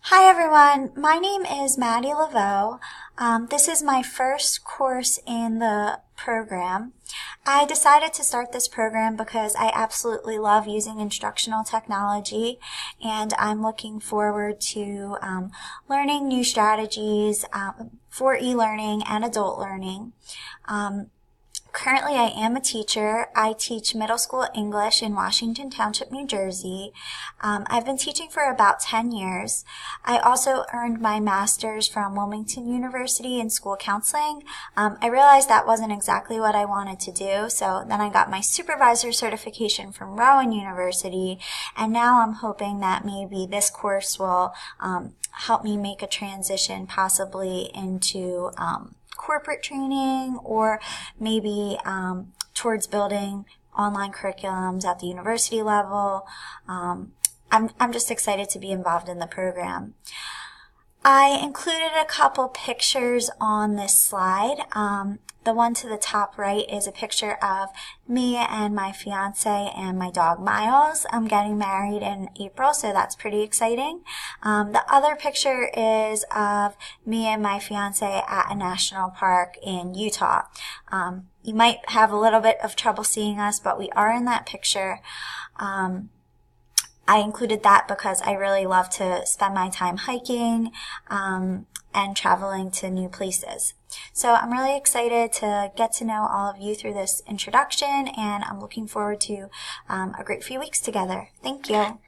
Hi everyone, my name is Maddie Laveau. This is my first course in the program. I decided to start this program because I absolutely love using instructional technology, and I'm looking forward to learning new strategies for e-learning and adult learning. Currently, I am a teacher. I teach middle school English in Washington Township, New Jersey. I've been teaching for about 10 years. I also earned my master's from Wilmington University in school counseling. I realized that wasn't exactly what I wanted to do, so then I got my supervisor certification from Rowan University, and now I'm hoping that maybe this course will help me make a transition possibly into corporate training, or maybe towards building online curriculums at the university level. I'm just excited to be involved in the program. I included a couple pictures on this slide. The one to the top right is a picture of me and my fiance and my dog Miles. I'm getting married in April, so that's pretty exciting. The other picture is of me and my fiance at a national park in Utah. You might have a little bit of trouble seeing us, but we are in that picture. I included that because I really love to spend my time hiking and traveling to new places. So I'm really excited to get to know all of you through this introduction, and I'm looking forward to a great few weeks together. Thank you.